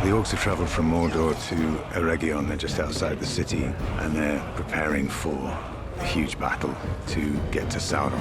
The orcs have traveled from Mordor to Eregion. They're just outside the city, and they're preparing for a huge battle to get to Sauron.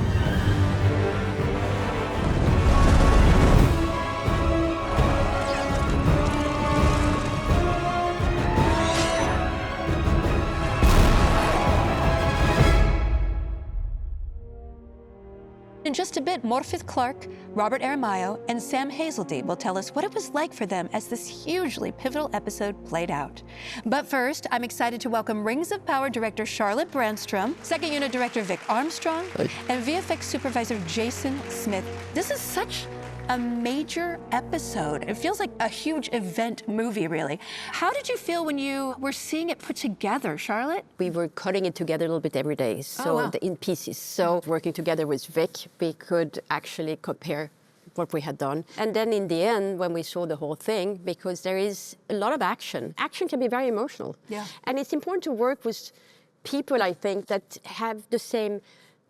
In just a bit, Morfydd Clark, Robert Aramayo, and Sam Hazeldine will tell us what it was like for them as this hugely pivotal episode played out. But first, I'm excited to welcome Rings of Power director Charlotte Brandstrom, second unit director Vic Armstrong, and VFX supervisor Jason Smith. This is such a major episode. It feels like a huge event movie, really. How did you feel when you were seeing it put together, Charlotte? We were cutting it together a little bit every day, so in pieces. So working together with Vic, we could actually compare what we had done. And then in the end, when we saw the whole thing, because there is a lot of action. Action can be very emotional. Yeah. And it's important to work with people, I think, that have the same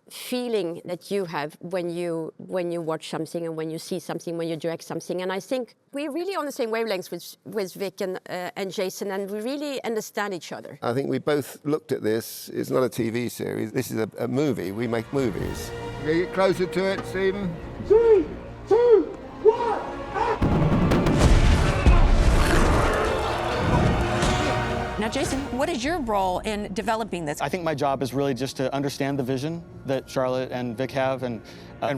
feeling that you have when you watch something and when you see something, when you direct something. And I think we're really on the same wavelengths with Vic and Jason, and we really understand each other. I think we both looked at this. It's not a TV series. This is a movie. We make movies. Can you get closer to it, Stephen? 3, 2, 1, Now, Jason, what is your role in developing this? I think my job is really just to understand the vision that Charlotte and Vic have and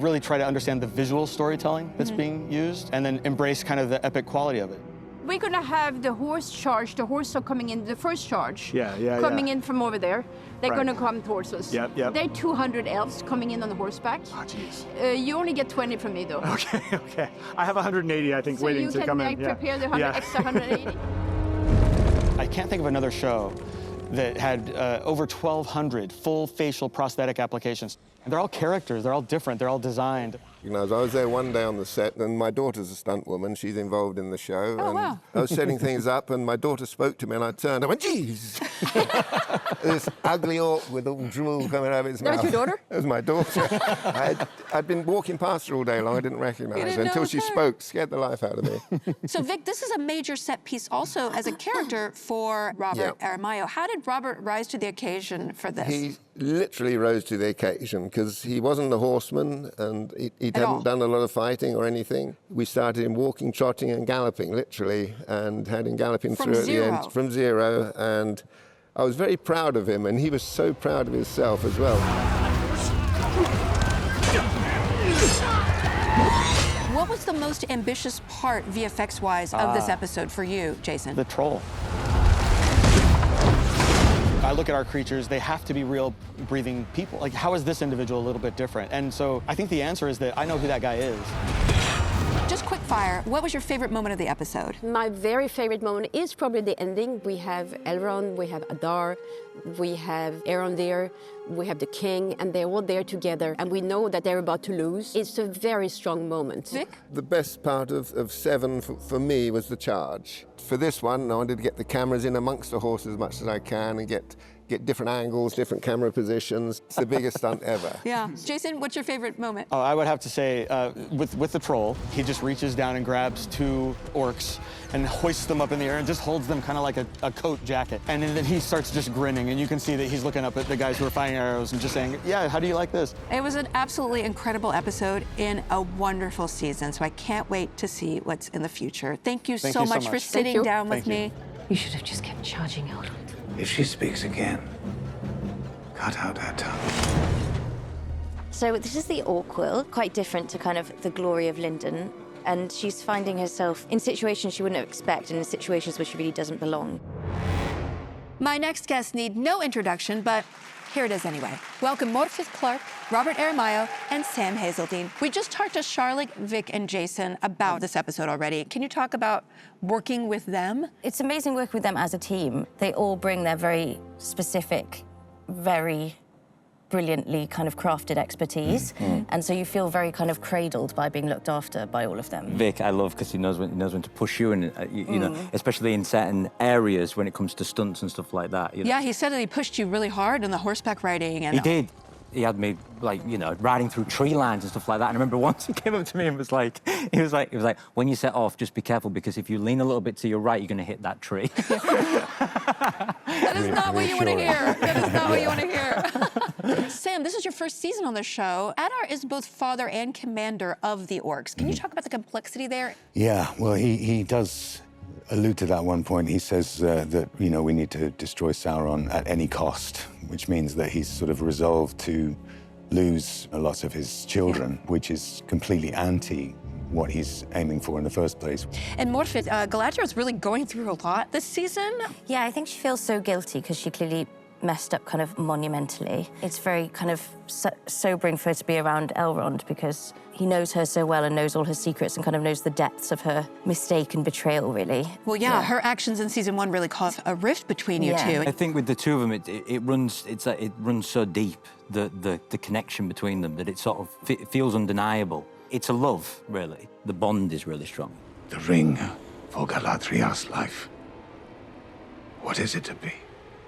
really try to understand the visual storytelling that's being used and then embrace kind of the epic quality of it. We're gonna have the horse charge. The horse are coming in, the first charge. Coming in from over there. They're gonna come towards us. Yep. They're 200 elves coming in on the horseback. Oh, jeez. You only get 20 from me, though. Okay. I have 180, I think, So waiting you to come in. can prepare the extra 180. I can't think of another show that had over 1,200 full facial prosthetic applications. And they're all characters, they're all different, they're all designed. You know, I was there one day on the set, and my daughter's a stunt woman. She's involved in the show. Oh, and wow. I was setting things up, and my daughter spoke to me, and I turned. I went, "Geez!" This ugly orc with all drool coming out of his mouth. That was your daughter? That was my daughter. I'd been walking past her all day long. I didn't recognise didn't her know until it was she her. spoke. Scared the life out of me. So, Vic, this is a major set piece also as a character for Robert Aramayo. How did Robert rise to the occasion for this? He literally rose to the occasion because he wasn't a horseman and he hadn't done a lot of fighting or anything. We started him walking, trotting and galloping, literally, and had him galloping From through at zero. the end. From zero. And I was very proud of him, and he was so proud of himself as well. What was the most ambitious part, VFX-wise, of this episode for you, Jason? The troll. I look at our creatures, they have to be real breathing people. Like, how is this individual a little bit different? And so I think the answer is that I know who that guy is. Just quick fire, what was your favorite moment of the episode? My very favorite moment is probably the ending. We have Elrond, we have Adar, we have Arondir, we have the king, and they're all there together, and we know that they're about to lose. It's a very strong moment. Vic? The best part of Seven for me was the charge. For this one, I wanted to get the cameras in amongst the horses as much as I can and get different angles, different camera positions. It's the biggest stunt ever. Yeah. Jason, what's your favorite moment? Oh, I would have to say, with the troll, he just reaches down and grabs two orcs and hoists them up in the air and just holds them kind of like a coat jacket. And then he starts just grinning, and you can see that he's looking up at the guys who are firing arrows and just saying, yeah, how do you like this? It was an absolutely incredible episode in a wonderful season, so I can't wait to see what's in the future. Thank you so much for sitting down with me. You should have just kept charging Elrond. If she speaks again, cut out her tongue. So this is the Orc world, quite different to kind of the glory of Linden. And she's finding herself in situations she wouldn't expect and in situations where she really doesn't belong. My next guests need no introduction, but here it is anyway. Welcome Morfydd Clark, Robert Aramayo, and Sam Hazeldine. We just talked to Charlotte, Vic, and Jason about this episode already. Can you talk about working with them? It's amazing working with them as a team. They all bring their very specific, very brilliantly kind of crafted expertise. And so you feel very kind of cradled by being looked after by all of them. Vic, I love because he knows when to push you, and you know, especially in certain areas when it comes to stunts and stuff like that. You know? Yeah, he said that he pushed you really hard in the horseback riding. And He did. he had me, like, you know, riding through tree lines and stuff like that. And I remember once he came up to me and was like, when you set off, just be careful, because if you lean a little bit to your right, you're going to hit that tree. That is not what you want to hear. That is not what you want to hear. Sam, this is your first season on the show. Adar is both father and commander of the orcs. Can you talk about the complexity there? Yeah, well, he does allude to that one point. He says that, you know, we need to destroy Sauron at any cost, which means that he's sort of resolved to lose lots of his children, which is completely anti what he's aiming for in the first place. And Morfydd, Galadriel is really going through a lot this season. Yeah, I think she feels so guilty because she clearly messed up kind of monumentally. It's very kind of sobering for her to be around Elrond because he knows her so well and knows all her secrets and kind of knows the depths of her mistake and betrayal, really. Well, yeah, her actions in season 1 really caused a rift between you two. I think with the two of them, it runs so deep, the connection between them, that it sort of it feels undeniable. It's a love, really. The bond is really strong. The ring for Galadriel's life. What is it to be?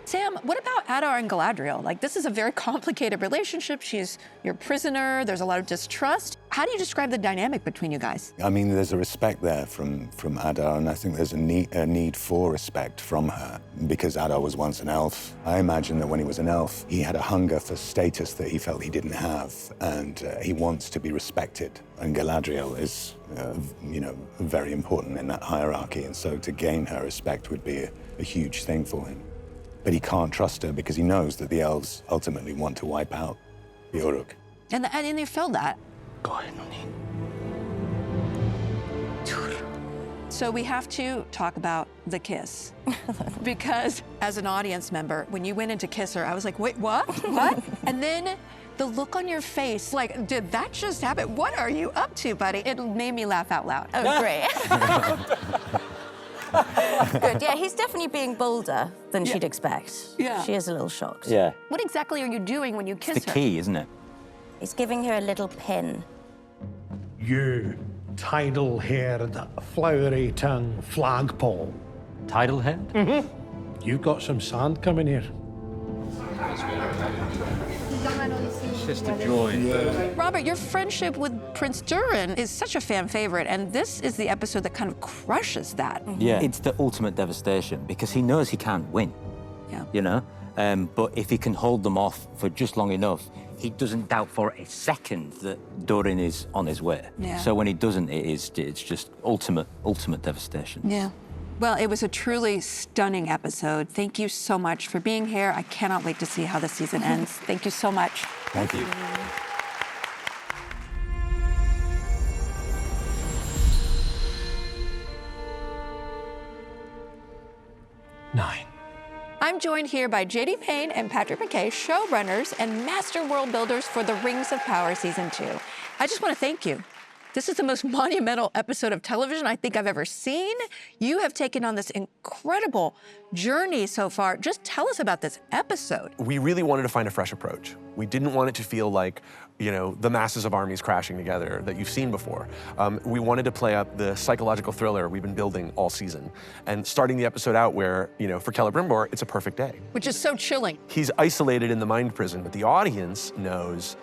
Sam, what about Adar and Galadriel? Like, this is a very complicated relationship. She's your prisoner. There's a lot of distrust. How do you describe the dynamic between you guys? I mean, there's a respect there from Adar, and I think there's a need for respect from her, because Adar was once an elf. I imagine that when he was an elf, he had a hunger for status that he felt he didn't have, and he wants to be respected. And Galadriel is, you know, very important in that hierarchy, and so to gain her respect would be a huge thing for him. But he can't trust her because he knows that the elves ultimately want to wipe out the Uruk. And they felt that. So we have to talk about the kiss. Because as an audience member, when you went in to kiss her, I was like, wait, what? What? And then the look on your face, like, did that just happen? What are you up to, buddy? It made me laugh out loud. Oh, great. Good, yeah, he's definitely being bolder than she'd expect. Yeah. She is a little shocked. Yeah. What exactly are you doing when you kiss It's the her? key, isn't it? He's giving her a little pin. You, tidal-haired, flowery-tongued flagpole. Tidal head? You've got some sand coming here. It's just a joy. Robert, your friendship with Prince Durin is such a fan favorite, and this is the episode that kind of crushes that. Yeah. It's the ultimate devastation because he knows he can't win. Yeah. You know? But if he can hold them off for just long enough, he doesn't doubt for a second that Durin is on his way. Yeah. So when he doesn't, it's just ultimate devastation. Yeah. Well, it was a truly stunning episode. Thank you so much for being here. I cannot wait to see how the season ends. Thank you so much. Thank you. Nine. I'm joined here by J.D. Payne and Patrick McKay, showrunners and master world builders for The Rings of Power Season 2. I just want to thank you. This is the most monumental episode of television I think I've ever seen. You have taken on this incredible journey so far. Just tell us about this episode. We really wanted to find a fresh approach. We didn't want it to feel like, you know, the masses of armies crashing together that you've seen before. We wanted to play up the psychological thriller we've been building all season. And starting the episode out where, you know, for Celebrimbor, it's a perfect day. Which is so chilling. He's isolated in the mind prison, but the audience knows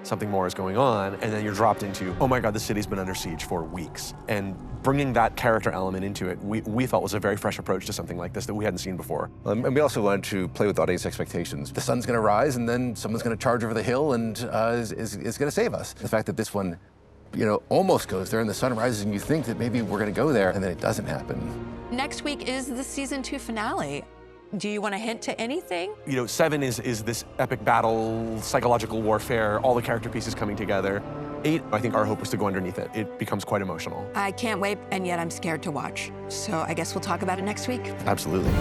something more is going on, and then you're dropped into, oh my God, the city's been under siege for weeks. And bringing that character element into it, we felt was a very fresh approach to something like this that we hadn't seen before. And we also wanted to play with audience expectations. The sun's gonna rise, and then someone's gonna charge over the hill and is gonna save us. The fact that this one, you know, almost goes there, and the sun rises, and you think that maybe we're gonna go there, and then it doesn't happen. Next week is the season 2 finale. Do you want to hint to anything? You know, 7 is this epic battle, psychological warfare, all the character pieces coming together. 8, I think our hope was to go underneath it. It becomes quite emotional. I can't wait, and yet I'm scared to watch. So I guess we'll talk about it next week. Absolutely.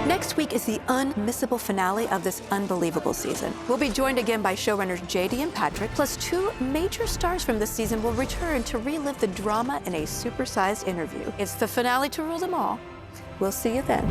Next week is the unmissable finale of this unbelievable season. We'll be joined again by showrunners JD and Patrick, plus 2 major stars from this season will return to relive the drama in a supersized interview. It's the finale to rule them all. We'll see you then.